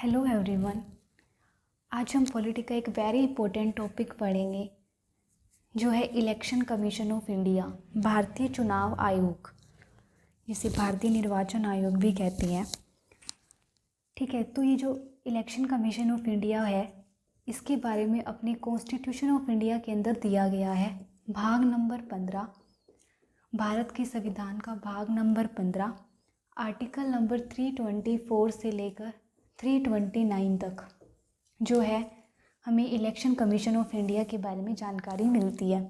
Hello everyone. आज हम polity का एक वेरी इंपॉर्टेंट टॉपिक पढ़ेंगे जो है इलेक्शन कमीशन ऑफ इंडिया, भारतीय चुनाव आयोग, जिसे भारतीय निर्वाचन आयोग भी कहते हैं। ठीक है, तो ये जो इलेक्शन कमीशन ऑफ इंडिया है इसके बारे में अपने कॉन्स्टिट्यूशन ऑफ इंडिया के अंदर दिया गया है। भाग नंबर 15, भारत के संविधान का भाग नंबर 15, आर्टिकल नंबर 324 से लेकर 329 तक जो है हमें इलेक्शन कमीशन ऑफ इंडिया के बारे में जानकारी मिलती है।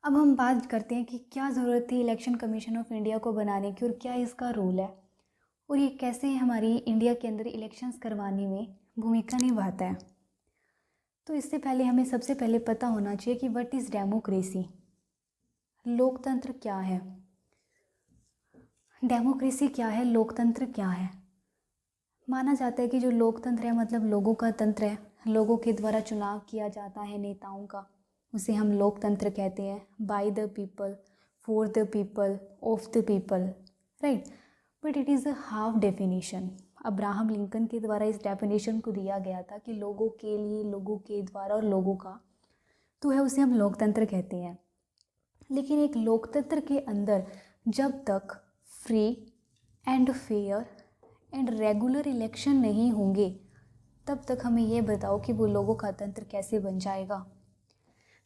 अब हम बात करते हैं कि क्या ज़रूरत थी इलेक्शन कमीशन ऑफ इंडिया को बनाने की और क्या इसका रोल है और ये कैसे हमारी इंडिया के अंदर इलेक्शंस करवाने में भूमिका निभाता है। तो इससे पहले हमें सबसे पहले पता होना चाहिए कि व्हाट इज़ डेमोक्रेसी, लोकतंत्र क्या है। डेमोक्रेसी क्या है, लोकतंत्र क्या है। माना जाता है कि जो लोकतंत्र है मतलब लोगों का तंत्र है, लोगों के द्वारा चुनाव किया जाता है नेताओं का, उसे हम लोकतंत्र कहते हैं। By the people, for the people, of the people, right. But it is a half definition. Abraham Lincoln के द्वारा इस डेफिनेशन को दिया गया था कि लोगों के लिए, लोगों के द्वारा और लोगों का, तो है उसे हम लोकतंत्र कहते हैं। लेकिन एक लोकतंत्र के अंदर जब तक free and fair and regular election नहीं होंगे तब तक हमें ये बताओ कि वो लोगों का तंत्र कैसे बन जाएगा।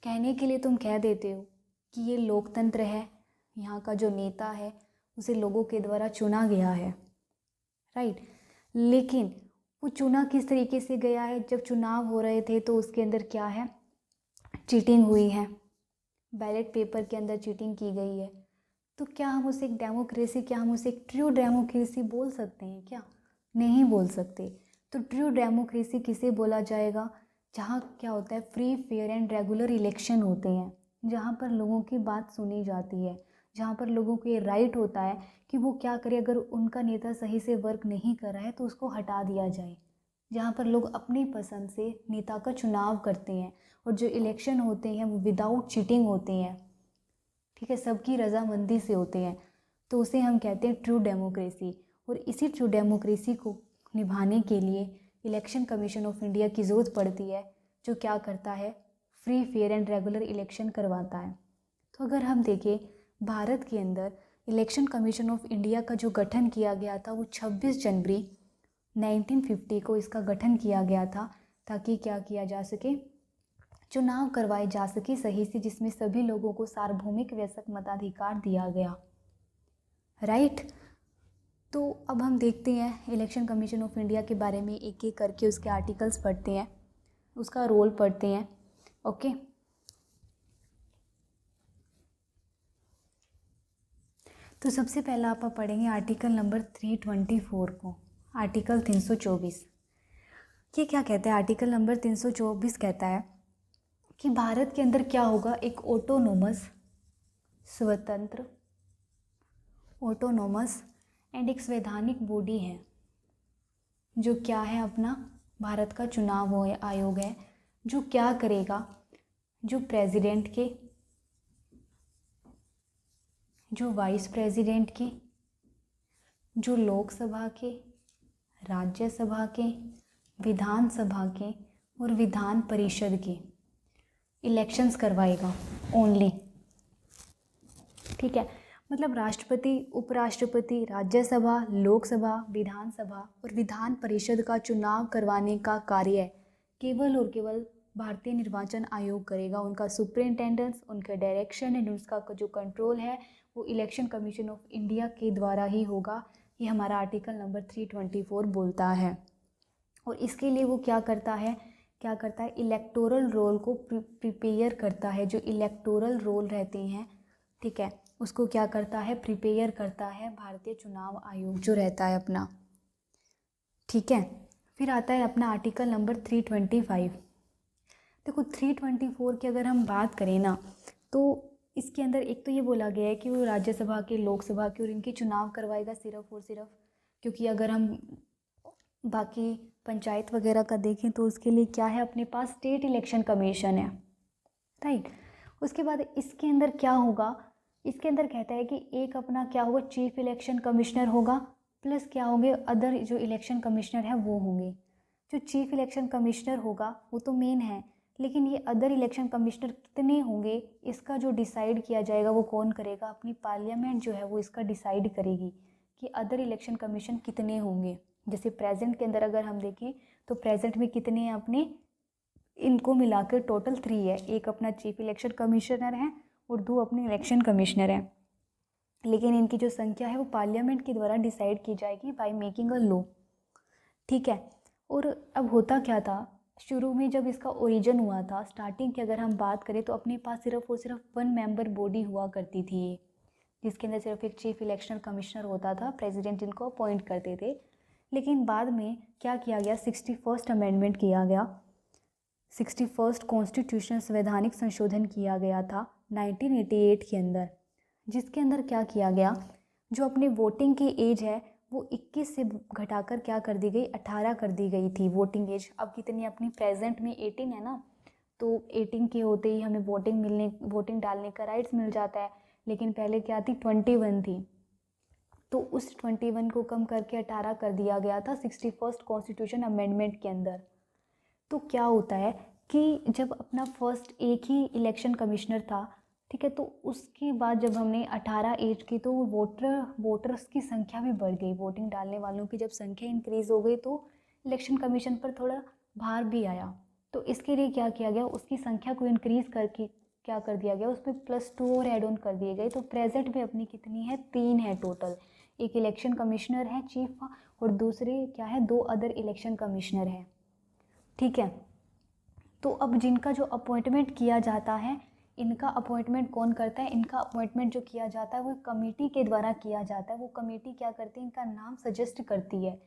कहने के लिए तुम कह देते हो कि ये लोकतंत्र है, यहाँ का जो नेता है उसे लोगों के द्वारा चुना गया है, राइट। लेकिन वो चुना किस तरीके से गया है, जब चुनाव हो रहे थे तो उसके अंदर क्या है, चीटिंग हुई है, बैलेट पेपर के अंदर चीटिंग की गई है। तो क्या हम उसे एक डेमोक्रेसी, क्या हम उसे एक ट्रू डेमोक्रेसी बोल सकते हैं? क्या नहीं बोल सकते। तो ट्रू डेमोक्रेसी किसे बोला जाएगा? जहाँ क्या होता है, free fair and regular election होते हैं, जहाँ पर लोगों की बात सुनी जाती है, जहाँ पर लोगों को ये राइट होता है कि वो क्या करे, अगर उनका नेता सही से वर्क नहीं कर रहा है तो उसको हटा दिया जाए, जहाँ पर लोग अपनी पसंद से नेता का चुनाव करते हैं और जो इलेक्शन होते हैं वो विदाउट चीटिंग होते हैं, ठीक है, सबकी रजामंदी से होते हैं। तो उसे हम कहते हैं ट्रू डेमोक्रेसी। और इसी ट्रू डेमोक्रेसी को निभाने के लिए इलेक्शन कमीशन ऑफ इंडिया की ज़रूरत पड़ती है, जो क्या करता है, free fair and regular election करवाता है। तो अगर हम देखें भारत के अंदर इलेक्शन कमीशन ऑफ इंडिया का जो गठन किया गया था वो 26 जनवरी 1950 को इसका गठन किया गया था, ताकि क्या किया जा सके, चुनाव करवाए जा सके सही से, जिसमें सभी लोगों को सार्वभौमिक वयस्क मताधिकार दिया गया, राइट। तो अब हम देखते हैं इलेक्शन कमीशन ऑफ इंडिया के बारे में, एक एक करके उसके आर्टिकल्स पढ़ते हैं, उसका रोल पढ़ते हैं। ओके, तो सबसे पहला आप पढ़ेंगे आर्टिकल नंबर 324 को, आर्टिकल 324। ये क्या कहता है? आर्टिकल नंबर 324 कहता है कि भारत के अंदर क्या होगा, एक स्वतंत्र ऑटोनोमस एंड एक संवैधानिक बॉडी है जो क्या है, अपना भारत का चुनाव आयोग है, जो क्या करेगा, जो प्रेसिडेंट के, जो वाइस प्रेसिडेंट के, जो लोकसभा के, राज्यसभा के, विधानसभा के और विधान परिषद के इलेक्शंस करवाएगा ओनली, ठीक है। मतलब राष्ट्रपति, उपराष्ट्रपति, राज्यसभा, लोकसभा, विधानसभा और विधान परिषद का चुनाव करवाने का कार्य केवल और केवल भारतीय निर्वाचन आयोग करेगा। उनका सुपरिंटेंडेंस, उनका डायरेक्शन एंड उसका जो कंट्रोल है वो इलेक्शन कमीशन ऑफ इंडिया के द्वारा ही होगा। ये हमारा आर्टिकल नंबर 324 बोलता है। और इसके लिए वो क्या करता है, इलेक्टोरल रोल को प्रिपेयर करता है। जो इलेक्टोरल रोल रहते हैं, ठीक है, उसको क्या करता है, प्रिपेयर करता है भारतीय चुनाव आयोग जो रहता है अपना, ठीक है। फिर आता है अपना आर्टिकल नंबर 325। देखो 324 की अगर हम बात करें ना, तो इसके अंदर एक तो ये बोला गया है कि वो राज्यसभा के, लोकसभा के और इनके चुनाव करवाएगा सिर्फ और सिर्फ, क्योंकि अगर हम बाकी पंचायत वगैरह का देखें तो उसके लिए क्या है, अपने पास स्टेट इलेक्शन कमीशन है, राइट। उसके बाद इसके अंदर क्या होगा, इसके अंदर कहता है कि एक अपना क्या होगा, चीफ इलेक्शन कमिश्नर होगा, प्लस क्या होंगे, अदर जो इलेक्शन कमिश्नर है वो होंगे। जो चीफ इलेक्शन कमिश्नर होगा वो तो मेन है, लेकिन ये अदर इलेक्शन कमिश्नर कितने होंगे इसका जो डिसाइड किया जाएगा वो कौन करेगा, अपनी पार्लियामेंट जो है वो इसका डिसाइड करेगी कि अदर इलेक्शन कमीशन कितने होंगे। जैसे प्रेजेंट के अंदर अगर हम देखें तो प्रेजेंट में कितने हैं अपने, इनको मिलाकर टोटल 3 है। एक अपना चीफ इलेक्शन कमिश्नर है और 2 अपने इलेक्शन कमिश्नर हैं, लेकिन इनकी जो संख्या है वो पार्लियामेंट के द्वारा डिसाइड की जाएगी बाय मेकिंग अ लॉ। ठीक है। और अब होता क्या था, शुरू में जब इसका ओरिजिन हुआ था, स्टार्टिंग की अगर हम बात करें तो अपने पास सिर्फ और सिर्फ 1 मेंबर बॉडी हुआ करती थी ये, जिसके अंदर सिर्फ एक चीफ इलेक्शन कमिश्नर होता था, प्रेसिडेंट इनको अपॉइंट करते थे। लेकिन बाद में क्या किया गया, 61st अमेंडमेंट किया गया, 61st कॉन्स्टिट्यूशन संवैधानिक संशोधन किया गया था 1988 के अंदर, जिसके अंदर क्या किया गया, जो अपने वोटिंग की एज है वो 21 से घटाकर क्या कर दी गई, 18 कर दी गई थी वोटिंग एज। अब कितनी अपनी प्रेजेंट में 18 है ना, तो 18 के होते ही हमें वोटिंग डालने का राइट्स मिल जाता है। लेकिन पहले क्या थी, 21 थी, तो उस 21 को कम करके 18 कर दिया गया था 61st कॉन्स्टिट्यूशन अमेंडमेंट के अंदर। तो क्या होता है कि जब अपना फर्स्ट एक ही इलेक्शन कमिश्नर था, ठीक है, तो उसके बाद जब हमने 18 एज की तो वोटर्स की संख्या भी बढ़ गई, वोटिंग डालने वालों की जब संख्या इंक्रीज़ हो गई तो इलेक्शन कमीशन पर थोड़ा भार भी आया। तो इसके लिए क्या किया गया, उसकी संख्या को इंक्रीज़ करके क्या कर दिया गया, उसमें +2 और एड ऑन कर दिए गए। तो प्रेजेंट में अपनी कितनी है, 3 है टोटल। एक इलेक्शन कमिश्नर है चीफ का, और दूसरे क्या है, 2 अदर इलेक्शन कमिश्नर है। ठीक है। तो अब जिनका जो अपॉइंटमेंट किया जाता है, इनका अपॉइंटमेंट कौन करता है, इनका अपॉइंटमेंट जो किया जाता है वो कमेटी के द्वारा किया जाता है। वो कमेटी क्या करती है, इनका नाम सजेस्ट करती है।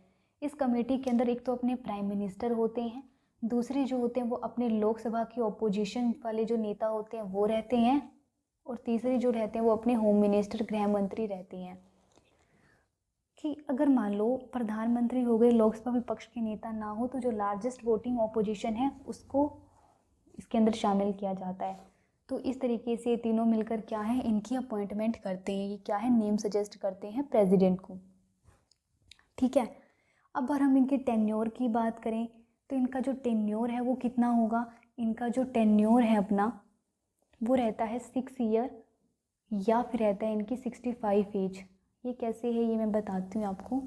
इस कमेटी के अंदर एक तो अपने प्राइम मिनिस्टर होते हैं, दूसरे जो होते हैं वो अपने लोकसभा के ओपोजिशन वाले जो नेता होते हैं वो रहते हैं, और तीसरे जो रहते हैं वो अपने होम मिनिस्टर, गृह मंत्री रहते हैं। कि अगर मान लो प्रधानमंत्री हो गए, लोकसभा विपक्ष के नेता ना हो, तो जो लार्जेस्ट वोटिंग ऑपोजिशन है उसको इसके अंदर शामिल किया जाता है। तो इस तरीके से ये तीनों मिलकर क्या है, इनकी अपॉइंटमेंट करते हैं, ये क्या है, नेम सजेस्ट करते हैं प्रेसिडेंट को। ठीक है। अब अगर हम इनके टेन्योर की बात करें तो इनका जो टेन्योर है वो कितना होगा, इनका जो टेन्योर है अपना वो रहता है 6 ईयर, या फिर रहता है इनकी 65 एज। ये कैसे है ये मैं बताती हूँ आपको।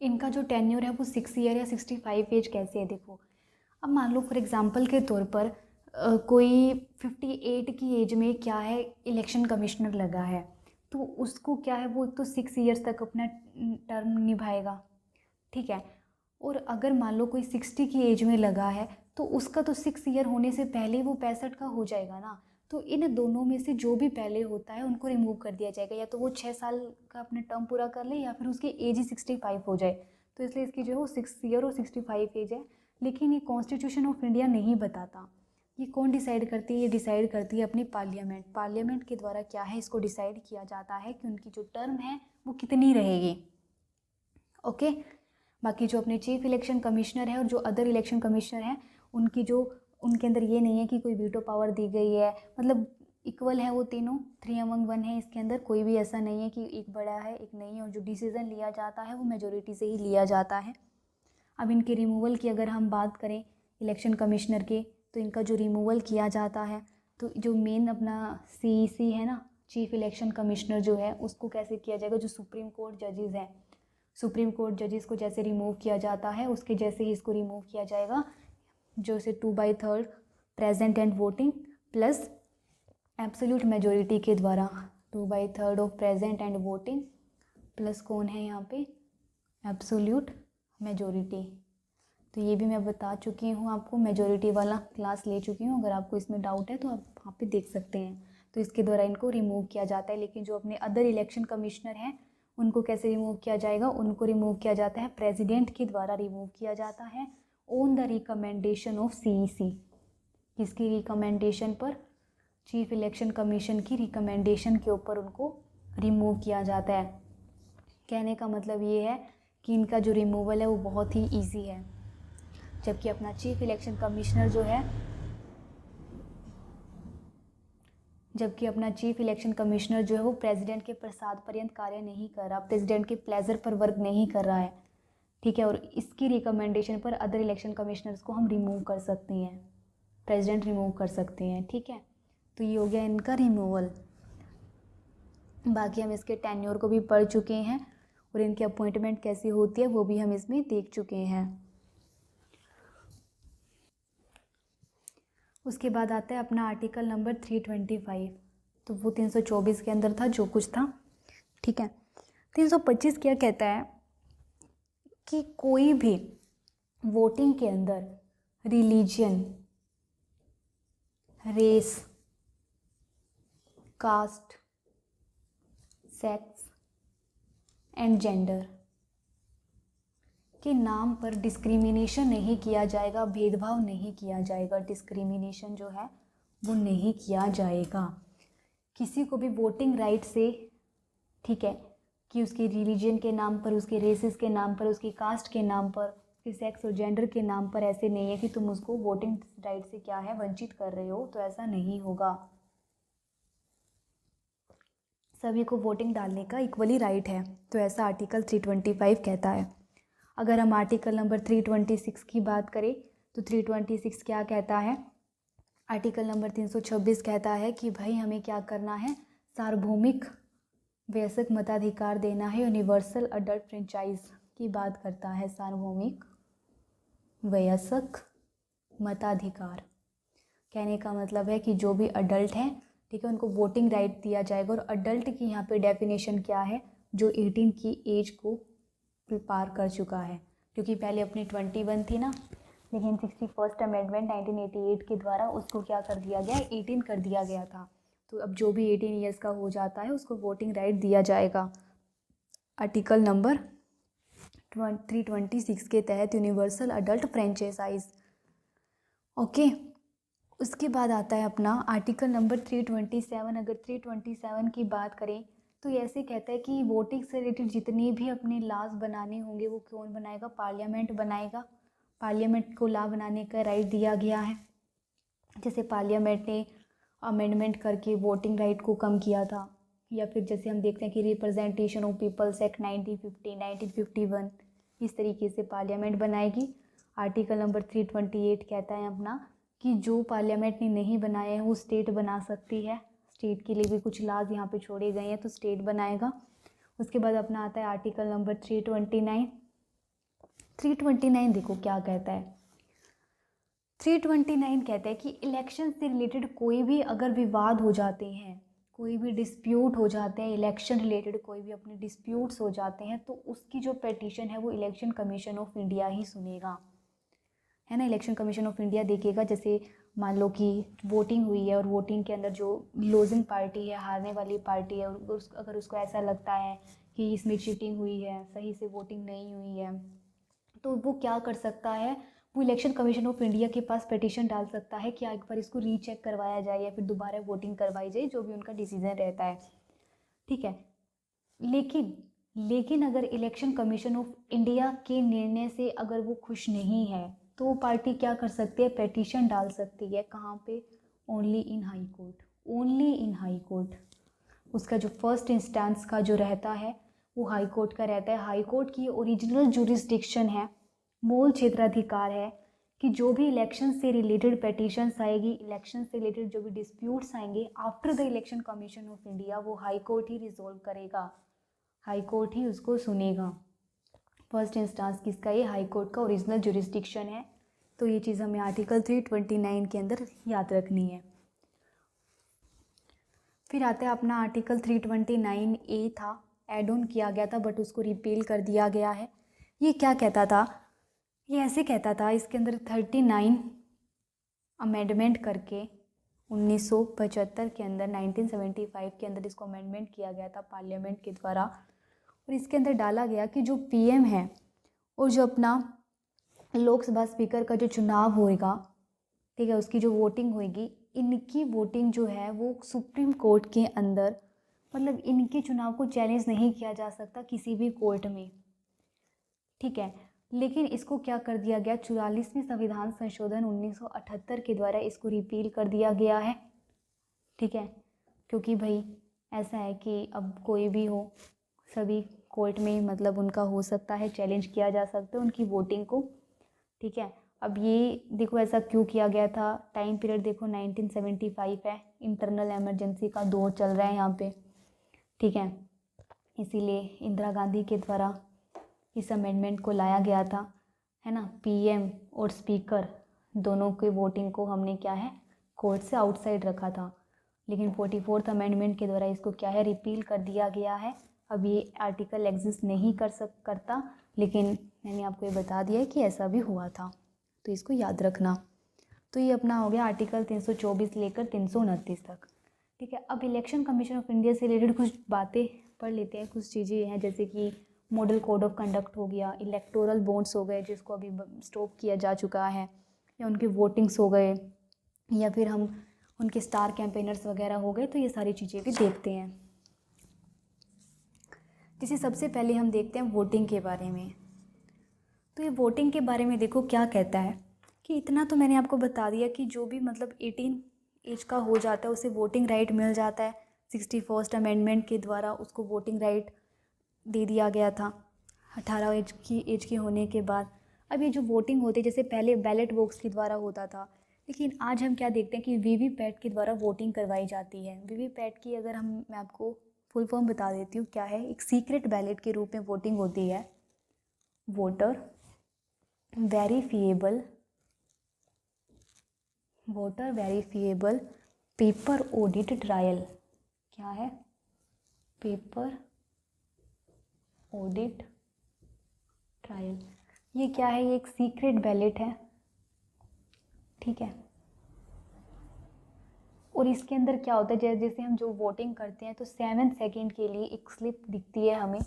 इनका जो टेन्योर है वो 6 ईयर या 65 एज कैसे है, देखो। अब मान लो फॉर एग्जांपल के तौर पर कोई 58 की एज में क्या है, इलेक्शन कमिश्नर लगा है, तो उसको क्या है, वो तो 6 ईयर्स तक अपना टर्म निभाएगा। ठीक है। और अगर मान लो कोई 60 की एज में लगा है, तो उसका तो 6 ईयर होने से पहले वो 65 का हो जाएगा ना। तो इन दोनों में से जो भी पहले होता है उनको रिमूव कर दिया जाएगा, या तो वो 6 साल का अपना टर्म पूरा कर ले या फिर उसकी एज ही 65 हो जाए। तो इसलिए इसकी जो है वो 6 ईयर और 65 एज है। लेकिन ये कॉन्स्टिट्यूशन ऑफ इंडिया नहीं बताता। ये कौन डिसाइड करती है, ये डिसाइड करती है अपनी पार्लियामेंट। पार्लियामेंट के द्वारा क्या है, इसको डिसाइड किया जाता है कि उनकी जो टर्म है वो कितनी रहेगी। ओके। बाकी जो अपने चीफ इलेक्शन कमिश्नर है और जो अदर इलेक्शन कमिश्नर हैं, उनके अंदर ये नहीं है कि कोई वीटो पावर दी गई है, मतलब इक्वल है वो तीनों, 3 अमंग 1 है। इसके अंदर कोई भी ऐसा नहीं है कि एक बड़ा है एक नहीं है, और जो डिसीज़न लिया जाता है वो मेजोरिटी से ही लिया जाता है। अब इनके रिमूवल की अगर हम बात करें इलेक्शन कमिश्नर के, तो इनका जो रिमूवल किया जाता है, तो जो मेन अपना CEC है ना, चीफ इलेक्शन कमिश्नर जो है, उसको कैसे किया जाएगा, जो सुप्रीम कोर्ट जजेस हैं, सुप्रीम कोर्ट जजेस को जैसे रिमूव किया जाता है उसके जैसे ही इसको रिमूव किया जाएगा, जो इसे 2/3 present and voting plus absolute majority के द्वारा, 2/3 of present and voting plus कौन है यहाँ पे, एब्सोल्यूट मेजोरिटी। तो ये भी मैं बता चुकी हूँ आपको, मेजोरिटी वाला क्लास ले चुकी हूँ। अगर आपको इसमें डाउट है तो आप वहाँ पे देख सकते हैं। तो इसके द्वारा इनको रिमूव किया जाता है। लेकिन जो अपने अदर इलेक्शन कमिश्नर हैं उनको कैसे रिमूव किया जाएगा, उनको रिमूव किया जाता है प्रेसिडेंट के द्वारा रिमूव किया जाता है on the recommendation of CEC। किसकी रिकमेंडेशन पर, चीफ इलेक्शन कमीशन की रिकमेंडेशन के ऊपर उनको रिमूव किया जाता है। कहने का मतलब ये है कि इनका जो रिमूवल है वो बहुत ही ईजी है। जबकि अपना चीफ इलेक्शन कमिश्नर जो है जबकि अपना चीफ इलेक्शन कमिश्नर जो है वो प्रेसिडेंट के प्रसाद पर्यंत कार्य नहीं कर रहा, प्रेसिडेंट के प्लेजर पर वर्क नहीं कर रहा है, ठीक है। और इसकी रिकमेंडेशन पर अदर इलेक्शन कमिश्नर्स को हम रिमूव कर सकते हैं, प्रेसिडेंट रिमूव कर सकते हैं, ठीक है। तो ये हो गया इनका रिमूवल। बाकी हम इसके टेन्योर को भी पढ़ चुके हैं और इनकी अपॉइंटमेंट कैसी होती है वो भी हम इसमें देख चुके हैं। उसके बाद आता है अपना आर्टिकल नंबर 325, तो वो 324 के अंदर था जो कुछ था, ठीक है। 325 क्या कहता है कि कोई भी वोटिंग के अंदर religion, race, caste, sex and gender के नाम पर डिस्क्रिमिनेशन नहीं किया जाएगा, भेदभाव नहीं किया जाएगा, डिस्क्रिमिनेशन जो है वो नहीं किया जाएगा। किसी को भी वोटिंग राइट से, ठीक है, कि उसकी रिलीजन के नाम पर, उसके रेसेस के नाम पर, उसकी कास्ट के नाम पर, उसके सेक्स और जेंडर के नाम पर ऐसे नहीं है कि तुम उसको वोटिंग राइट से क्या है वंचित कर रहे हो, तो ऐसा नहीं होगा। सभी को वोटिंग डालने का इक्वली राइट है, तो ऐसा आर्टिकल 325 कहता है। अगर हम आर्टिकल नंबर 326 की बात करें तो 326 क्या कहता है, आर्टिकल नंबर 326 कहता है कि भाई हमें क्या करना है, सार्वभौमिक वयस्क मताधिकार देना है, यूनिवर्सल अडल्ट फ्रेंचाइज की बात करता है। सार्वभौमिक वयस्क मताधिकार कहने का मतलब है कि जो भी अडल्ट हैं, ठीक है, उनको वोटिंग राइट दिया जाएगा। और अडल्ट की यहाँ पे डेफिनेशन क्या है, जो 18 की एज को पार कर चुका है, क्योंकि पहले अपनी 21 थी ना, लेकिन 61st अमेंडमेंट 1988 के द्वारा उसको क्या कर दिया गया, 18 कर दिया गया था। तो अब जो भी 18 ईयर्स का हो जाता है उसको वोटिंग राइट दिया जाएगा। आर्टिकल नंबर 326 के तहत यूनिवर्सल अडल्ट फ्रेंचाइज, ओके। उसके बाद आता है अपना आर्टिकल नंबर 327। अगर 327 की बात करें तो ये ऐसे कहता है कि वोटिंग से रिलेटेड जितने भी अपने लॉज बनाने होंगे वो कौन बनाएगा, पार्लियामेंट बनाएगा। पार्लियामेंट को लॉ बनाने का राइट दिया गया है। जैसे पार्लियामेंट ने अमेंडमेंट करके वोटिंग राइट को कम किया था, या फिर जैसे हम देखते हैं कि रिप्रेजेंटेशन ऑफ पीपल्स एक्ट 1950, 1951, इस तरीके से पार्लियामेंट बनाएगी। आर्टिकल नंबर 328 कहता है अपना कि जो पार्लियामेंट ने नहीं बनाए हैं वो स्टेट बना सकती है। स्टेट के लिए भी कुछ लॉज यहाँ पे छोड़े गए हैं, तो स्टेट बनाएगा। उसके बाद अपना आता है आर्टिकल नंबर 329। 329 देखो क्या कहता है, 329 कहता है कि इलेक्शन से रिलेटेड कोई भी अगर विवाद हो जाते हैं, कोई भी डिस्प्यूट हो जाते हैं, इलेक्शन रिलेटेड कोई भी अपने डिस्प्यूट्स हो जाते हैं, तो उसकी जो पेटिशन है वो इलेक्शन कमीशन ऑफ इंडिया ही सुनेगा, है ना। इलेक्शन कमीशन ऑफ इंडिया देखेगा। जैसे मान लो कि वोटिंग हुई है और वोटिंग के अंदर जो लूजिंग पार्टी है, हारने वाली पार्टी है, अगर उसको ऐसा लगता है कि इसमें चीटिंग हुई है, सही से वोटिंग नहीं हुई है, तो वो क्या कर सकता है, वो इलेक्शन कमीशन ऑफ इंडिया के पास पिटीशन डाल सकता है कि एक बार इसको रीचेक करवाया जाए या फिर दोबारा वोटिंग करवाई जाए, जो भी उनका डिसीजन रहता है, ठीक है। लेकिन अगर इलेक्शन कमीशन ऑफ इंडिया के निर्णय से अगर वो खुश नहीं है तो वो पार्टी क्या कर सकती है, पेटिशन डाल सकती है। कहाँ पे, only in high court, only in high court. उसका जो फर्स्ट इंस्टेंस का जो रहता है वो हाई कोर्ट का रहता है। हाई कोर्ट की ओरिजिनल जुरिस्डिक्शन है, मूल क्षेत्राधिकार है कि जो भी इलेक्शन से रिलेटेड पेटिशंस आएगी, इलेक्शन से रिलेटेड जो भी डिस्प्यूट्स आएंगे after the election commission of India, वो हाई कोर्ट ही रिजोल्व करेगा, हाई कोर्ट ही उसको सुनेगा। फर्स्ट इंस्टेंस किसका, ये हाई कोर्ट का ओरिजिनल जुरिस्डिक्शन है। तो ये चीज़ हमें आर्टिकल 329 के अंदर याद रखनी है। फिर आता है अपना आर्टिकल 329A था, एड ऑन किया गया था बट उसको रिपील कर दिया गया है। ये क्या कहता था, ये ऐसे कहता था, इसके अंदर 39 अमेंडमेंट करके 1975 के अंदर, 1975 के अंदर इसको अमेंडमेंट किया गया था पार्लियामेंट के द्वारा। और इसके अंदर डाला गया कि जो पीएम है और जो अपना लोकसभा स्पीकर का जो चुनाव होएगा, ठीक है, उसकी जो वोटिंग होएगी, इनकी वोटिंग जो है वो सुप्रीम कोर्ट के अंदर, मतलब इनके चुनाव को चैलेंज नहीं किया जा सकता किसी भी कोर्ट में, ठीक है। लेकिन इसको क्या कर दिया गया, 44वें संविधान संशोधन 1978 के द्वारा इसको रिपील कर दिया गया है, ठीक है। क्योंकि भाई ऐसा है कि अब कोई भी हो, सभी कोर्ट में मतलब उनका हो सकता है, चैलेंज किया जा सकता है उनकी वोटिंग को। ठीक है, अब ये देखो ऐसा क्यों किया गया था, टाइम पीरियड देखो 1975 है, इंटरनल इमरजेंसी का दौर चल रहा है यहाँ पे। ठीक है, इसीलिए इंदिरा गांधी के द्वारा इस अमेंडमेंट को लाया गया था, है ना। पीएम और स्पीकर दोनों के वोटिंग को हमने क्या है, कोर्ट से आउटसाइड रखा था। लेकिन 44th अमेंडमेंट के द्वारा इसको क्या है, रिपील कर दिया गया है। अब ये आर्टिकल एग्जिस्ट नहीं करता, लेकिन मैंने आपको ये बता दिया है कि ऐसा भी हुआ था, तो इसको याद रखना। तो ये अपना हो गया आर्टिकल 324 लेकर 329 तक। ठीक है, अब इलेक्शन कमीशन ऑफ इंडिया से रिलेटेड कुछ बातें पढ़ लेते हैं। कुछ चीज़ें हैं जैसे कि मॉडल कोड ऑफ कंडक्ट हो गया, इलेक्टोरल बॉन्ड्स हो गए जिसको अभी स्टॉप किया जा चुका है, या उनके वोटिंग्स हो गए, या फिर हम उनके स्टार कैंपेनर्स वगैरह हो गए। तो ये सारी चीज़ें भी देखते हैं। जैसे सबसे पहले हम देखते हैं वोटिंग के बारे में। तो ये वोटिंग के बारे में देखो क्या कहता है कि इतना तो मैंने आपको बता दिया कि जो भी मतलब 18 एज का हो जाता है उसे वोटिंग राइट मिल जाता है। 61st अमेंडमेंट के द्वारा उसको वोटिंग राइट दे दिया गया था 18 एज के होने के बाद। अब ये जो वोटिंग होती है, जैसे पहले बैलेट बॉक्स के द्वारा होता था, लेकिन आज हम क्या देखते हैं कि वीवीपैट के द्वारा वोटिंग करवाई जाती है। वीवीपैट की अगर मैं आपको फुल फॉर्म बता देती हूँ क्या है। एक सीक्रेट बैलेट के रूप में वोटिंग होती है। Voter verifiable paper audit trial. क्या है? Paper audit trial. ये क्या है? ये एक सीक्रेट बैलेट है। ठीक है, और इसके अंदर क्या होता है, जैसे हम जो वोटिंग करते हैं तो 7 सेकेंड के लिए एक स्लिप दिखती है हमें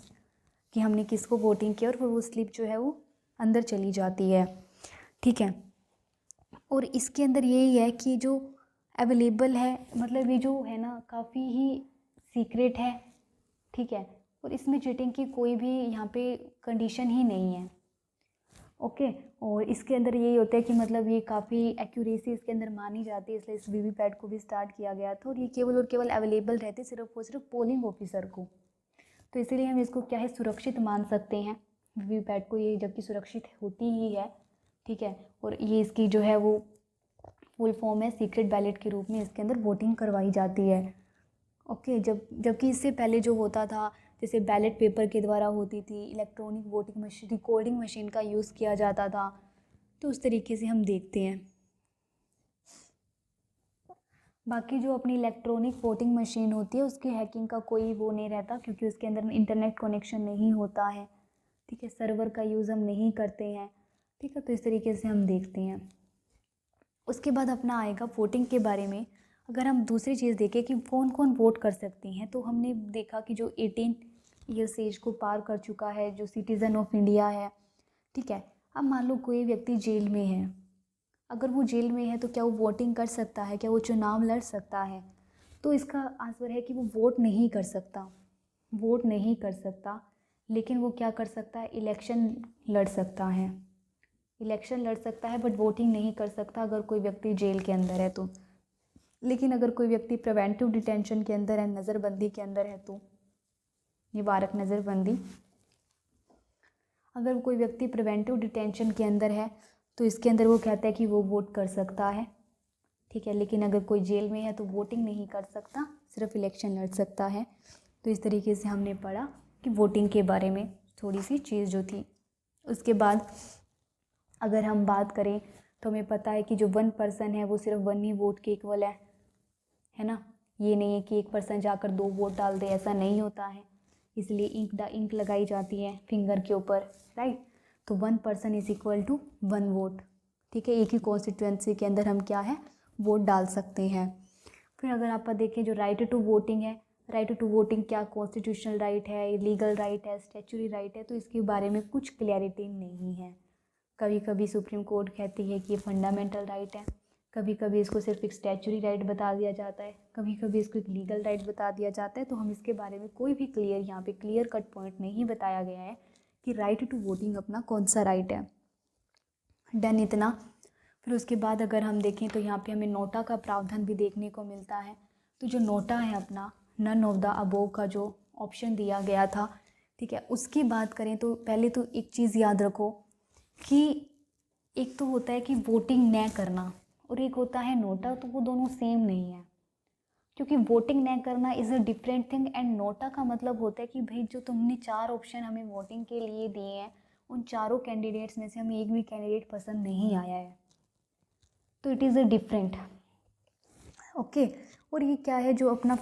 कि हमने किसको वोटिंग किया, और फिर वो स्लिप जो है वो अंदर चली जाती है। ठीक है, और इसके अंदर यही है कि जो अवेलेबल है, मतलब ये जो है ना काफ़ी ही सीक्रेट है। ठीक है, और इसमें चीटिंग की कोई भी यहाँ पे कंडीशन ही नहीं है। ओके, और इसके अंदर यही होता है कि मतलब ये काफ़ी एक्यूरेसी इसके अंदर मानी जाती है, इसलिए इस वीवीपैट को भी स्टार्ट किया गया था। और ये केवल और केवल अवेलेबल रहते सिर्फ और सिर्फ पोलिंग ऑफिसर को। तो इसीलिए हम इसको क्या है, सुरक्षित मान सकते हैं वीवीपैट को, ये जबकि सुरक्षित होती ही है। ठीक है, और ये इसकी जो है वो फुल फॉर्म है, सीक्रेट बैलेट के रूप में इसके अंदर वोटिंग करवाई जाती है। ओके, जबकि इससे पहले जो होता था, जैसे बैलेट पेपर के द्वारा होती थी, electronic voting machine, recording machine का यूज़ किया जाता था। तो उस तरीके से हम देखते हैं। बाकी जो अपनी इलेक्ट्रॉनिक वोटिंग मशीन होती है उसकी हैकिंग का कोई वो नहीं रहता, क्योंकि उसके अंदर इंटरनेट कनेक्शन नहीं होता है। ठीक है, सर्वर का यूज़ हम नहीं करते हैं। ठीक है, तो इस तरीके से हम देखते हैं। उसके बाद अपना आएगा वोटिंग के बारे में। अगर हम दूसरी चीज़ देखें कि कौन कौन वोट कर सकती हैं, तो हमने देखा कि जो 18 ईयर्स एज को पार कर चुका है, जो सिटीज़न ऑफ इंडिया है। ठीक है, अब मान लो कोई व्यक्ति जेल में है, अगर वो जेल में है तो क्या वो वोटिंग कर सकता है? क्या वो चुनाव लड़ सकता है? तो इसका आंसर है कि वो वोट नहीं कर सकता, वोट नहीं कर सकता। लेकिन वो क्या कर सकता है? इलेक्शन लड़ सकता है, इलेक्शन लड़ सकता है, बट वोटिंग नहीं कर सकता अगर कोई व्यक्ति जेल के अंदर है तो। लेकिन अगर कोई व्यक्ति प्रिवेंटिव डिटेंशन के अंदर है, नज़रबंदी के अंदर है, तो निवारक नज़रबंदी, अगर कोई व्यक्ति प्रिवेंटिव डिटेंशन के अंदर है तो इसके अंदर वो कहता है कि वो वोट कर सकता है। ठीक है, लेकिन अगर कोई जेल में है तो वोटिंग नहीं कर सकता, सिर्फ इलेक्शन लड़ सकता है। तो इस तरीके से हमने पढ़ा कि वोटिंग के बारे में थोड़ी सी चीज़ जो थी। उसके बाद अगर हम बात करें तो हमें पता है कि जो 1 पर्सन है वो सिर्फ 1 ही वोट के इक्वल है ना। ये नहीं है कि एक पर्सन जाकर 2 वोट डाल दे, ऐसा नहीं होता है। इसलिए इंक लगाई जाती है फिंगर के ऊपर, राइट। तो 1 person is equal to 1 vote. ठीक है, एक ही कॉन्स्टिट्यूएंसी के अंदर हम क्या है, वोट डाल सकते हैं। फिर अगर आप देखें जो राइट टू वोटिंग है, राइट टू वोटिंग क्या कॉन्स्टिट्यूशनल राइट है, लीगल राइट है, स्टैच्यूटरी राइट है, तो इसके बारे में कुछ क्लैरिटी नहीं है। कभी कभी सुप्रीम कोर्ट कहती है कि ये फंडामेंटल राइट है, कभी कभी इसको सिर्फ एक स्टैच्यूटरी राइट बता दिया जाता है, कभी कभी इसको एक लीगल राइट बता दिया जाता है। तो हम इसके बारे में कोई भी यहाँ पे क्लियर कट पॉइंट नहीं बताया गया है कि राइट टू वोटिंग अपना कौन सा राइट है। डन इतना। फिर उसके बाद अगर हम देखें तो यहाँ पे हमें नोटा का प्रावधान भी देखने को मिलता है। तो जो नोटा है अपना, नन ऑफ द अबोव का जो ऑप्शन दिया गया था, ठीक है, उसकी बात करें तो पहले तो एक चीज़ याद रखो कि एक तो होता है कि वोटिंग न करना और एक होता है नोटा, तो वो दोनों सेम नहीं है। क्योंकि वोटिंग न करना is a different thing and NOTA का मतलब होता है कि भाई जो तुमने 4 ऑप्शन हमें वोटिंग के लिए दिए हैं, उन चारों कैंडिडेट्स में से हमें एक भी कैंडिडेट पसंद नहीं आया है, तो it is a different. Okay, और ये क्या है जो अपना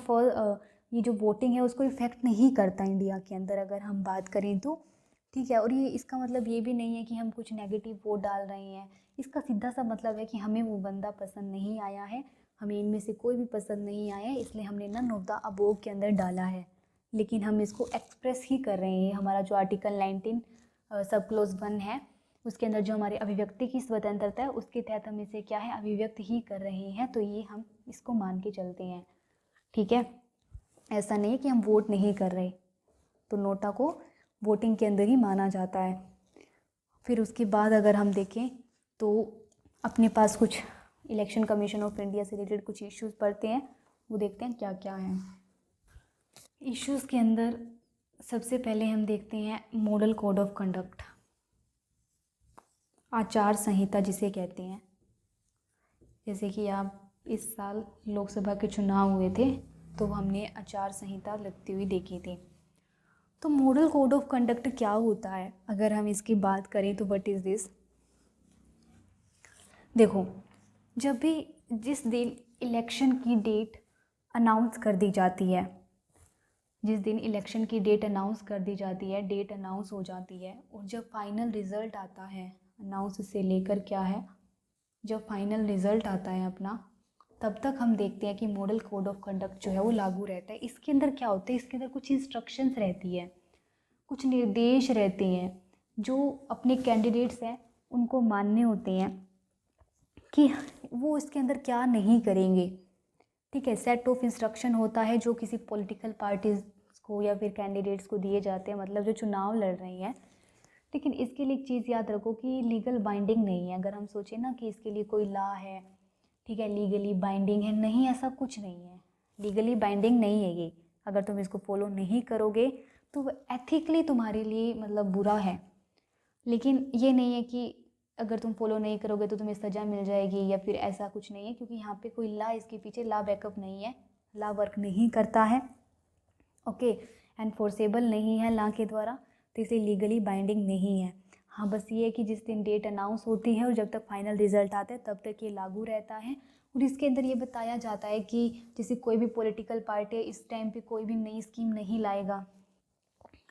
ये जो वोटिंग है उसको इफ़ेक्ट नहीं करता इंडिया के अंदर अगर हम बात करें तो, ठीक है। और ये इसका मतलब ये भी नहीं है कि हम कुछ नेगेटिव वोट डाल रहे हैं, इसका सीधा सा मतलब है कि हमें वो बंदा पसंद नहीं आया है, हमें इनमें से कोई भी पसंद नहीं आया है, इसलिए हमने नन ऑफ द अबोव के अंदर डाला है। लेकिन हम इसको एक्सप्रेस ही कर रहे हैं, हमारा जो आर्टिकल 19 सब क्लोज 1 है उसके अंदर जो हमारी अभिव्यक्ति की स्वतंत्रता है उसके तहत हम इसे क्या है अभिव्यक्त ही कर रहे हैं, तो ये हम इसको मान के चलते हैं, ठीक है। ऐसा नहीं है कि हम वोट नहीं कर रहे, तो नोटा को वोटिंग के अंदर ही माना जाता है। फिर उसके बाद अगर हम देखें तो अपने पास कुछ इलेक्शन कमीशन ऑफ इंडिया से रिलेटेड कुछ इश्यूज़ पढ़ते हैं, वो देखते हैं क्या क्या हैं। इश्यूज़ के अंदर सबसे पहले हम देखते हैं मॉडल कोड ऑफ कंडक्ट, आचार संहिता जिसे कहते हैं। जैसे कि आप इस साल लोकसभा के चुनाव हुए थे तो हमने आचार संहिता लगती हुई देखी थी। तो मॉडल कोड ऑफ कंडक्ट क्या होता है अगर हम इसकी बात करें तो व्हाट इज़ दिस। देखो, जब भी जिस दिन इलेक्शन की डेट अनाउंस कर दी जाती है, जिस दिन इलेक्शन की डेट अनाउंस कर दी जाती है, डेट अनाउंस हो जाती है, और जब फाइनल रिज़ल्ट आता है अनाउंस से लेकर क्या है, जब फाइनल रिज़ल्ट आता है अपना, तब तक हम देखते हैं कि मॉडल कोड ऑफ कंडक्ट जो है वो लागू रहता है। इसके अंदर क्या होता है, इसके अंदर कुछ इंस्ट्रक्शंस रहती है, कुछ निर्देश रहते हैं जो अपने कैंडिडेट्स हैं उनको मानने होते हैं कि वो इसके अंदर क्या नहीं करेंगे, ठीक है। सेट ऑफ इंस्ट्रक्शन होता है जो किसी पॉलिटिकल पार्टीज़ को या फिर कैंडिडेट्स को दिए जाते हैं, मतलब जो चुनाव लड़ रही हैं। लेकिन इसके लिए एक चीज़ याद रखो कि लीगल बाइंडिंग नहीं है। अगर हम सोचें ना कि इसके लिए कोई लॉ है, ठीक है, लीगली बाइंडिंग है, नहीं, ऐसा कुछ नहीं है। लीगली बाइंडिंग नहीं है ये। अगर तुम इसको फॉलो नहीं करोगे तो वो एथिकली तुम्हारे लिए मतलब बुरा है, लेकिन ये नहीं है कि अगर तुम फॉलो नहीं करोगे तो तुम्हें सज़ा मिल जाएगी या फिर ऐसा कुछ नहीं है, क्योंकि यहाँ पे कोई लॉ, इसके पीछे लॉ बैकअप नहीं है, लॉ वर्क नहीं करता है, ओके, एनफोर्सेबल नहीं है लॉ के द्वारा, तो इसे लीगली बाइंडिंग नहीं है। हाँ, बस ये है कि जिस दिन डेट अनाउंस होती है और जब तक फाइनल रिजल्ट आता है तब तक ये लागू रहता है। और इसके अंदर ये बताया जाता है कि जैसे कोई भी पॉलिटिकल पार्टी इस टाइम पे कोई भी नई स्कीम नहीं लाएगा,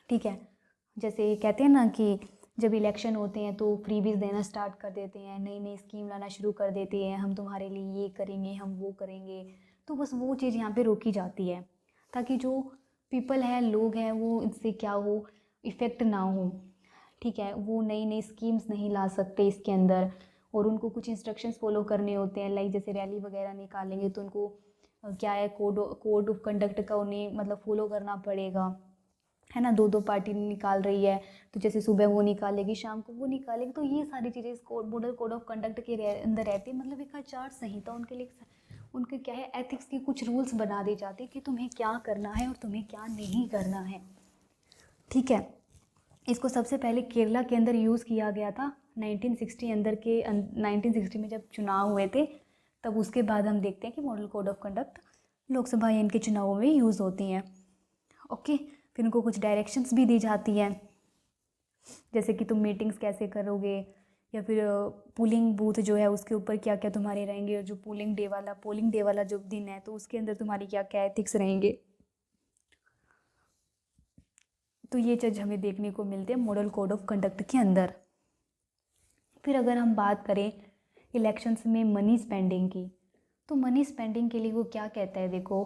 ठीक है। जैसे कहते हैं ना कि जब इलेक्शन होते हैं तो फ्रीबीज देना स्टार्ट कर देते हैं, नई नई स्कीम लाना शुरू कर देते हैं, हम तुम्हारे लिए ये करेंगे, हम वो करेंगे, तो बस वो चीज़ यहाँ पे रोकी जाती है ताकि जो पीपल है, लोग हैं, वो इससे क्या हो, इफ़ेक्ट ना हो, ठीक है। वो नई नई स्कीम्स नहीं ला सकते इसके अंदर, और उनको कुछ इंस्ट्रक्शंस फॉलो करने होते हैं, लाइक जैसे रैली वगैरह निकालेंगे तो उनको क्या है, कोड ऑफ कंडक्ट का उन्हें मतलब फॉलो करना पड़ेगा, है ना। दो दो पार्टी निकाल रही है तो जैसे सुबह वो निकालेगी, शाम को वो निकालेगी, तो ये सारी चीज़ें इस मॉडल कोड ऑफ कंडक्ट के अंदर रहती है। मतलब एक आचार संहिता उनके लिए, उनके क्या है, एथिक्स के कुछ रूल्स बना दिए जाते हैं कि तुम्हें क्या करना है और तुम्हें क्या नहीं करना है, ठीक है। इसको सबसे पहले केरला के अंदर यूज़ किया गया था 1960 में जब चुनाव हुए थे, तब उसके बाद हम देखते हैं कि model code of conduct Lok Sabha या इनके चुनावों में यूज़ होती हैं, ओके। फिर उनको कुछ डायरेक्शंस भी दी जाती हैं, जैसे कि तुम मीटिंग्स कैसे करोगे, या फिर पोलिंग बूथ जो है उसके ऊपर क्या क्या तुम्हारे रहेंगे, और जो पोलिंग डे वाला जो दिन है तो उसके अंदर तुम्हारी क्या क्या एथिक्स रहेंगे। तो ये चीज़ हमें देखने को मिलती है मॉडल कोड ऑफ कंडक्ट के अंदर। फिर अगर हम बात करें इलेक्शंस में मनी स्पेंडिंग की, तो मनी स्पेंडिंग के लिए वो क्या कहता है, देखो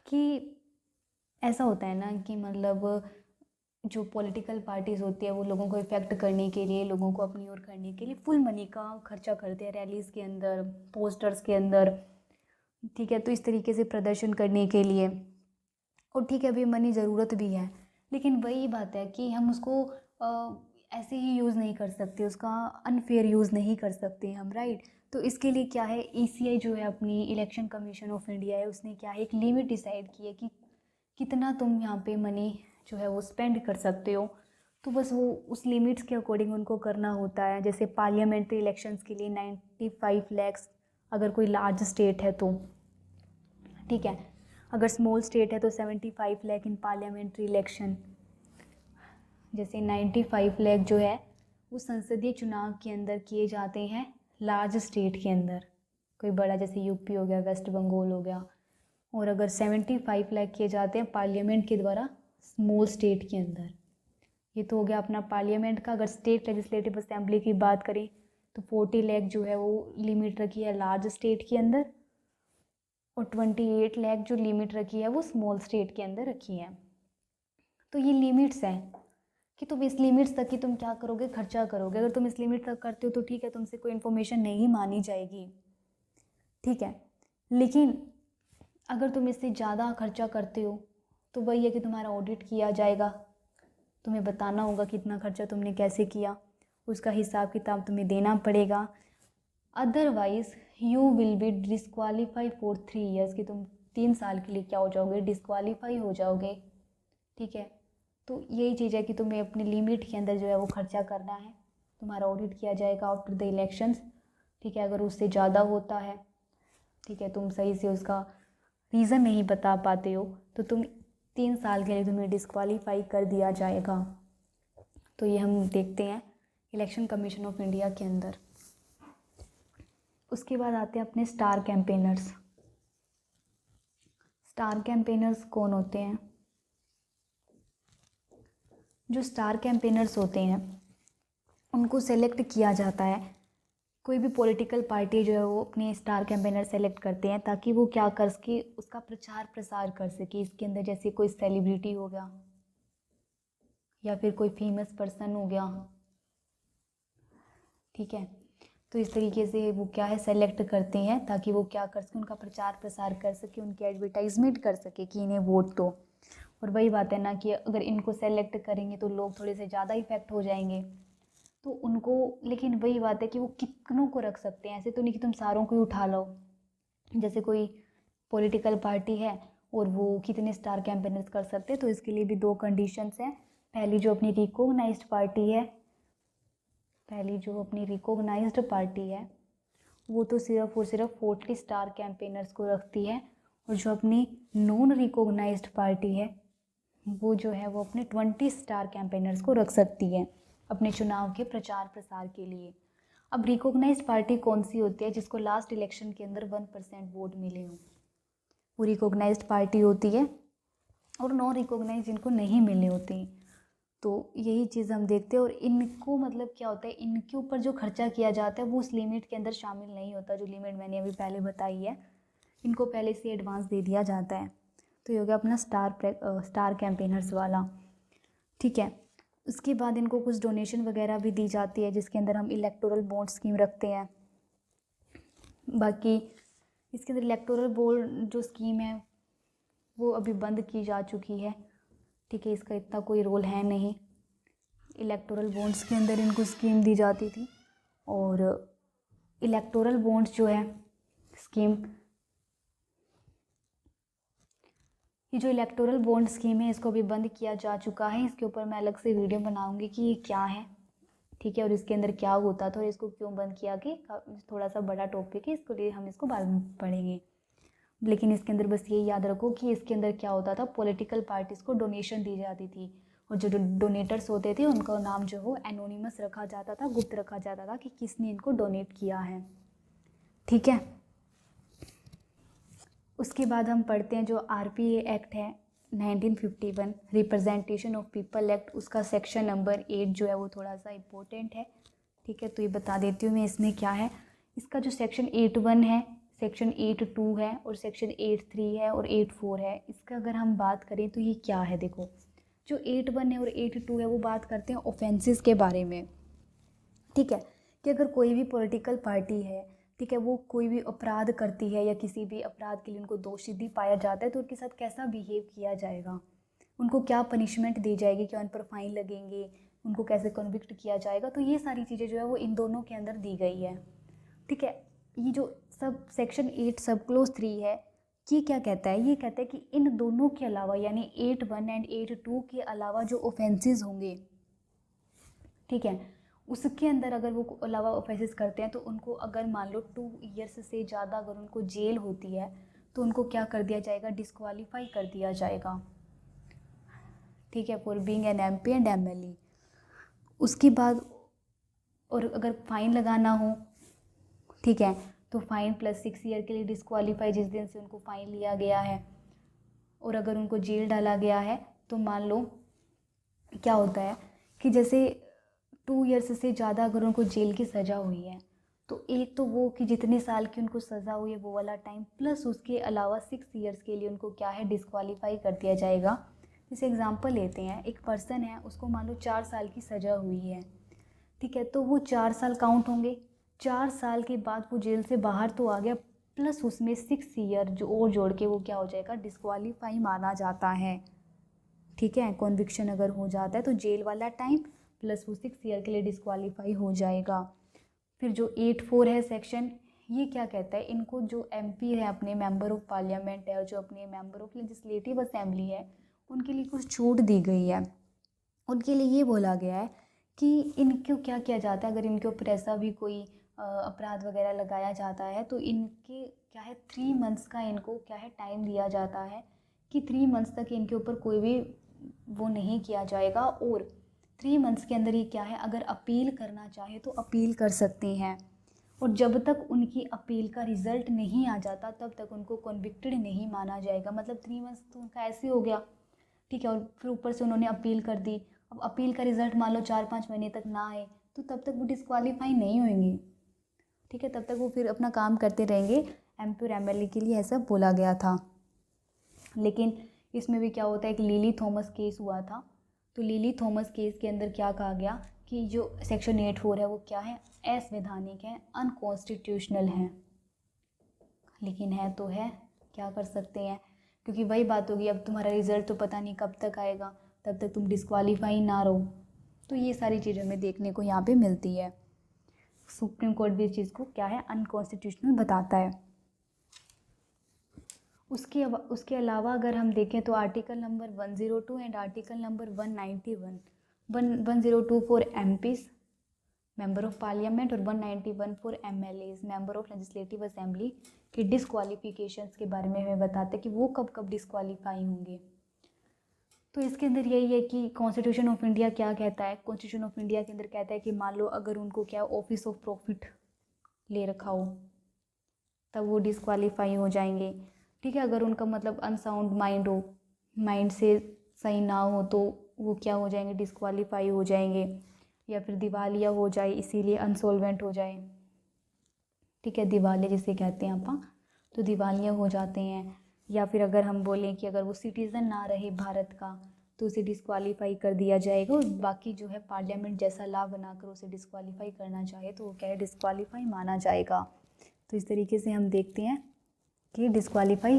कि ऐसा होता है ना कि मतलब जो पॉलिटिकल पार्टीज़ होती है वो लोगों को इफ़ेक्ट करने के लिए, लोगों को अपनी ओर करने के लिए फुल मनी का खर्चा करते हैं, रैलीज़ के अंदर, पोस्टर्स के अंदर, ठीक है। तो इस तरीके से प्रदर्शन करने के लिए, और ठीक है, अभी मनी ज़रूरत भी है, लेकिन वही बात है कि हम उसको ऐसे ही यूज़ नहीं कर सकते, उसका अनफेयर यूज़ नहीं कर सकते हम, राइट। तो इसके लिए क्या है, ईसीआई जो है अपनी इलेक्शन कमीशन ऑफ इंडिया है, उसने क्या है एक लिमिट डिसाइड की है कि कितना तुम यहाँ पे मनी जो है वो स्पेंड कर सकते हो। तो बस वो उस लिमिट्स के अकॉर्डिंग उनको करना होता है। जैसे पार्लियामेंट्री इलेक्शंस के लिए 95 लैक्स, अगर कोई लार्ज स्टेट है तो, ठीक है। अगर स्मॉल स्टेट है तो 75 लाख इन पार्लियामेंट्री इलेक्शन। जैसे 95 लाख जो है वो संसदीय चुनाव के अंदर किए जाते हैं लार्ज स्टेट के अंदर, कोई बड़ा जैसे यूपी हो गया, वेस्ट बंगाल हो गया। और अगर 75 लाख किए जाते हैं पार्लियामेंट के द्वारा स्मॉल स्टेट के अंदर। ये तो हो गया अपना पार्लियामेंट का। अगर स्टेट लेजिस्लेटिव असेंबली की बात करें तो 40 लाख जो है वो लिमिट रखी है लार्ज स्टेट के अंदर, और 28 लाख जो लिमिट रखी है वो स्मॉल स्टेट के अंदर रखी है। तो ये लिमिट्स हैं कि तुम इस लिमिट्स तक ही तुम क्या करोगे, खर्चा करोगे। अगर तुम इस लिमिट तक करते हो तो ठीक है, तुमसे कोई इन्फॉर्मेशन नहीं मानी जाएगी, ठीक है। लेकिन अगर तुम इससे ज़्यादा खर्चा करते हो तो वही है कि तुम्हारा ऑडिट किया जाएगा, तुम्हें बताना होगा कितना खर्चा तुमने कैसे किया, उसका हिसाब किताब तुम्हें देना पड़ेगा। Otherwise you will be disqualify for 3 years, कि तुम 3 साल के लिए क्या हो जाओगे, डिस्क्वालीफाई हो जाओगे, ठीक है। तो यही चीज़ है कि तुम्हें अपनी लिमिट के अंदर जो है वो खर्चा करना है। तुम्हारा ऑडिट किया जाएगा आफ्टर द इलेक्शंस, ठीक है। अगर उससे ज़्यादा होता है, ठीक है, तुम सही से उसका रीज़न नहीं बता पाते हो तो तुम 3 साल के लिए तुम्हें डिस्क्वालीफाई कर दिया जाएगा। तो ये हम देखते हैं इलेक्शन कमीशन ऑफ इंडिया के अंदर। उसके बाद आते हैं अपने स्टार कैंपेनर्स। स्टार कैंपेनर्स कौन होते हैं? जो स्टार कैंपेनर्स होते हैं उनको सेलेक्ट किया जाता है। कोई भी पॉलिटिकल पार्टी जो है वो अपने स्टार कैंपेनर सेलेक्ट करते हैं ताकि वो क्या कर सके, उसका प्रचार प्रसार कर सके। इसके अंदर जैसे कोई सेलिब्रिटी हो गया या फिर कोई फेमस पर्सन हो गया, ठीक है। तो इस तरीके से वो क्या है सेलेक्ट करते हैं ताकि वो क्या कर सके, उनका प्रचार प्रसार कर सके, उनकी एडवर्टाइजमेंट कर सके कि इन्हें वोट दो। और वही बात है ना कि अगर इनको सेलेक्ट करेंगे तो लोग थोड़े से ज़्यादा इफेक्ट हो जाएंगे तो उनको, लेकिन वही बात है कि वो कितनों को रख सकते हैं। ऐसे तो नहीं कि तुम सारों को ही उठा लो। जैसे कोई पॉलिटिकल पार्टी है और वो कितने स्टार कैंपेनर्स कर सकते हैं, तो इसके लिए भी 2 कंडीशंस हैं। पहली जो अपनी रिकॉग्नाइज्ड पार्टी है, पहली जो अपनी रिकॉग्नाइज्ड पार्टी है वो तो सिर्फ और सिर्फ 40 स्टार कैंपेनर्स को रखती है, और जो अपनी नॉन रिकॉग्नाइज्ड पार्टी है वो जो है वो अपने 20 स्टार कैंपेनर्स को रख सकती है अपने चुनाव के प्रचार प्रसार के लिए। अब रिकॉग्नाइज्ड पार्टी कौन सी होती है? जिसको लास्ट इलेक्शन के अंदर 1% वोट मिले हों, वो रिकॉग्नाइज्ड पार्टी होती है। और नॉन रिकॉग्नाइज जिनको नहीं मिले होते। तो यही चीज़ हम देखते हैं। और इनको मतलब क्या होता है, इनके ऊपर जो खर्चा किया जाता है वो उस लिमिट के अंदर शामिल नहीं होता, जो लिमिट मैंने अभी पहले बताई है। इनको पहले से एडवांस दे दिया जाता है। तो ये हो गया अपना स्टार कैंपेनर्स वाला, ठीक है। उसके बाद इनको कुछ डोनेशन वगैरह भी दी जाती है जिसके अंदर हम इलेक्टोरल बॉन्ड स्कीम रखते हैं। बाकी इसके अंदर इलेक्टोरल बॉन्ड जो स्कीम है वो अभी बंद की जा चुकी है, ठीक है। इसका इतना कोई रोल है नहीं। इलेक्टोरल बॉन्ड्स के अंदर इनको स्कीम दी जाती थी। और इलेक्टोरल बॉन्ड्स जो है स्कीम, ये जो इलेक्टोरल बॉन्ड स्कीम है इसको अभी बंद किया जा चुका है। इसके ऊपर मैं अलग से वीडियो बनाऊंगी कि ये क्या है, ठीक है, और इसके अंदर क्या होता था और इसको क्यों बंद किया, कि थोड़ा सा बड़ा टॉपिक है, इसके लिए हम इसको बाद में पढ़ेंगे। लेकिन इसके अंदर बस ये याद रखो कि इसके अंदर क्या होता था, पॉलिटिकल पार्टीज़ को डोनेशन दी जाती थी, और जो डोनेटर्स होते थे उनका नाम जो वो एनोनिमस रखा जाता था, गुप्त रखा जाता था कि किसने इनको डोनेट किया है, ठीक है। उसके बाद हम पढ़ते हैं जो आरपीए एक्ट है 1951, रिप्रेजेंटेशन ऑफ पीपल एक्ट, उसका सेक्शन नंबर 8 जो है वो थोड़ा सा इम्पोर्टेंट है, ठीक है। तो ये बता देती हूँ मैं इसमें क्या है। इसका जो सेक्शन 8(1) है, सेक्शन 8(2) है, और सेक्शन 8(3) है, और 8(4) है। इसका अगर हम बात करें तो ये क्या है, देखो जो 8(1) है और 8(2) है वो बात करते हैं ऑफेंसेस के बारे में, ठीक है। कि अगर कोई भी पॉलिटिकल पार्टी है, ठीक है, वो कोई भी अपराध करती है या किसी भी अपराध के लिए उनको दोषी भी पाया जाता है तो उनके साथ कैसा बिहेव किया जाएगा, उनको क्या पनिशमेंट दी जाएगी, क्या उन पर फाइन लगेंगे, उनको कैसे कन्विक्ट किया जाएगा। तो ये सारी चीज़ें जो है वो इन दोनों के अंदर दी गई है। ठीक है, ये जो सब सेक्शन 8 सब क्लोज 3 है, ये क्या कहता है, ये कहता है कि इन दोनों के अलावा यानी 8(1) एंड 8(2) के अलावा जो ऑफेंसेस होंगे, ठीक है, उसके अंदर अगर वो अलावा ऑफेंसेस करते हैं तो उनको अगर मान लो 2 ईयर्स से ज़्यादा अगर उनको जेल होती है तो उनको क्या कर दिया जाएगा, डिस्क्वालीफाई कर दिया जाएगा। ठीक है, for being an MP and MLE। उसके बाद और अगर फाइन लगाना हो, ठीक है, तो फाइन प्लस 6 ईयर के लिए डिस्क्वालीफाई जिस दिन से उनको फाइन लिया गया है। और अगर उनको जेल डाला गया है तो मान लो क्या होता है कि जैसे 2 ईयर्स से ज़्यादा अगर उनको जेल की सज़ा हुई है तो एक तो वो कि जितने साल की उनको सज़ा हुई है वो वाला टाइम, प्लस उसके अलावा 6 ईयर्स के लिए उनको क्या है, डिस्क्वालीफाई कर दिया जाएगा। जैसे एग्जांपल लेते हैं, एक पर्सन है, उसको मान लो 4 साल की सज़ा हुई है, ठीक है, तो वो 4 साल काउंट होंगे। 4 साल के बाद वो जेल से बाहर तो आ गया, प्लस उसमें 6 ईयर जो और जोड़ के वो क्या हो जाएगा, डिस्क्वालीफाई माना जाता है। ठीक है, कॉन्विक्शन अगर हो जाता है तो जेल वाला टाइम प्लस वो 6 ईयर के लिए डिस्क्वालीफाई हो जाएगा। फिर जो 8(4) है सेक्शन, ये क्या कहता है, इनको जो MP है, अपने मेंबर ऑफ पार्लियामेंट है, और जो अपने मेंबर ऑफ लेजिस्लेटिव असेंबली है, उनके लिए कुछ छूट दी गई है। उनके लिए ये बोला गया है कि इनको क्या किया जाता है, अगर इनके ऊपर ऐसा भी कोई अपराध वगैरह लगाया जाता है तो इनके क्या है 3 मंथ्स का इनको क्या है टाइम दिया जाता है कि 3 मंथ्स तक इनके ऊपर कोई भी वो नहीं किया जाएगा। और 3 मंथ्स के अंदर ये क्या है, अगर अपील करना चाहे तो अपील कर सकते हैं। और जब तक उनकी अपील का रिज़ल्ट नहीं आ जाता तब तक उनको कन्विक्टेड नहीं माना जाएगा। मतलब 3 मंथ्स तो उनका ऐसे हो गया, ठीक है, और फिर ऊपर से उन्होंने अपील कर दी। अब अपील का रिज़ल्ट मान लो 4-5 महीने तक ना आए तो तब तक वो डिस्क्वालीफाई नहीं होंगे। ठीक है, तब तक वो फिर अपना काम करते रहेंगे। MP और MLE के लिए ऐसा बोला गया था। लेकिन इसमें भी क्या होता है, एक लिली थॉमस केस हुआ था। तो लिली थॉमस केस के अंदर क्या कहा गया कि जो सेक्शन 8(4) है वो क्या है, असंवैधानिक है, अनकॉन्स्टिट्यूशनल है। लेकिन है तो है, क्या कर सकते हैं, क्योंकि वही बात होगी, अब तुम्हारा रिज़ल्ट तो पता नहीं कब तक आएगा, तब तक तुम डिस्क्वालीफाई ना रहो। तो ये सारी चीज़ें हमें देखने को यहाँ पे मिलती है। सुप्रीम कोर्ट भी इस चीज़ को क्या है, अनकॉन्स्टिट्यूशनल बताता है। उसके अलावा अगर हम देखें तो article number 102 and article number 102 for MPs member of parliament और 191 for MLAs member of legislative assembly के डिस्क्वालिफिकेशंस के बारे में हमें बताते हैं कि वो कब कब डिस्क्वालीफाई होंगे। तो इसके अंदर यही है कि कॉन्स्टिट्यूशन ऑफ इंडिया क्या कहता है। कॉन्स्टिट्यूशन ऑफ इंडिया के अंदर कहता है कि मान लो अगर उनको क्या ऑफिस ऑफ प्रॉफिट ले रखा हो तब वो डिस्क्वालीफाई हो जाएंगे। ठीक है, अगर उनका मतलब अनसाउंड माइंड हो, माइंड से सही ना हो तो वो क्या हो जाएंगे, डिस्क्वालीफाई हो जाएंगे। या फिर दिवालिया हो जाए इसीलिए अनसोल्वेंट हो जाए, ठीक है, दिवालिया जिसे कहते हैं अपन, तो दिवालिया हो जाते हैं। या फिर अगर हम बोलें कि अगर वो सिटीज़न ना रहे भारत का तो उसे डिस्क्वालीफाई कर दिया जाएगा। और बाकी जो है पार्लियामेंट जैसा लॉ बनाकर उसे डिस्क्वालीफाई करना चाहे तो वो क्या है, डिस्क्वालीफाई माना जाएगा। तो इस तरीके से हम देखते हैं कि डिस्क्वालीफाई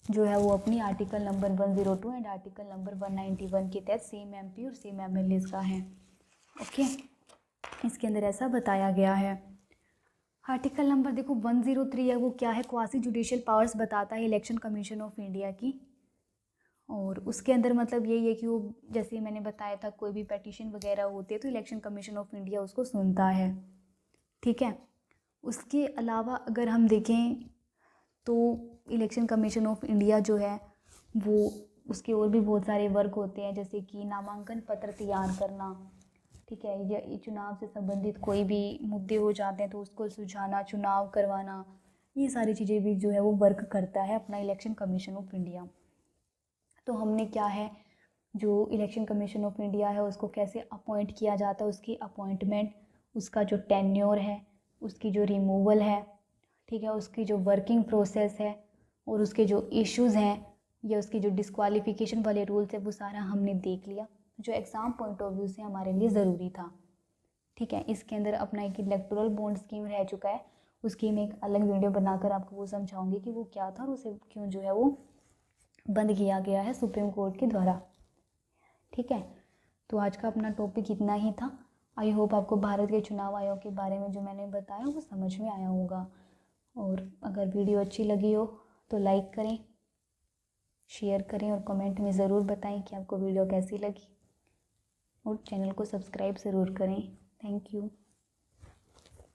जो है वो अपनी article number 102 and article number 191 के तहत सेम MP और सेम MLAs का है। ओके, इसके अंदर ऐसा बताया गया है। आर्टिकल नंबर देखो 103 है, वो क्या है, क्वासी जुडिशियल पावर्स बताता है इलेक्शन कमीशन ऑफ इंडिया की। और उसके अंदर मतलब यही है कि वो जैसे मैंने बताया था कोई भी पेटिशन वगैरह होती है तो इलेक्शन कमीशन ऑफ इंडिया उसको सुनता है। ठीक है, उसके अलावा अगर हम देखें तो इलेक्शन कमीशन ऑफ इंडिया जो है वो उसके और भी बहुत सारे वर्क होते हैं, जैसे कि नामांकन पत्र तैयार करना, ठीक है, या चुनाव से संबंधित कोई भी मुद्दे हो जाते हैं तो उसको सुलझाना, चुनाव करवाना, ये सारी चीज़ें भी जो है वो वर्क करता है अपना इलेक्शन कमीशन ऑफ इंडिया। तो हमने क्या है, जो इलेक्शन कमीशन ऑफ इंडिया है उसको कैसे अपॉइंट किया जाता है, उसकी अपॉइंटमेंट, उसका जो टेन्योर है, उसकी जो रिमूवल है, ठीक है, उसकी जो वर्किंग प्रोसेस है और उसके जो इश्यूज़ हैं या उसकी जो डिस्क्वालिफिकेशन वाले रूल्स है वो सारा हमने देख लिया, जो एग्ज़ाम पॉइंट ऑफ व्यू से हमारे लिए ज़रूरी था। ठीक है, इसके अंदर अपना एक इलेक्टोरल बॉन्ड स्कीम रह चुका है, उसकी मैं एक अलग वीडियो बनाकर आपको वो समझाऊंगी कि वो क्या था और उसे क्यों जो है वो बंद किया गया है सुप्रीम कोर्ट के द्वारा। ठीक है, तो आज का अपना टॉपिक इतना ही था। आई होप आपको भारत के चुनाव आयोग के बारे में जो मैंने बताया वो समझ में आया होगा। और अगर वीडियो अच्छी लगी हो तो लाइक करें, शेयर करें और कमेंट में ज़रूर बताएं कि आपको वीडियो कैसी लगी, और चैनल को सब्सक्राइब ज़रूर करें। Thank you.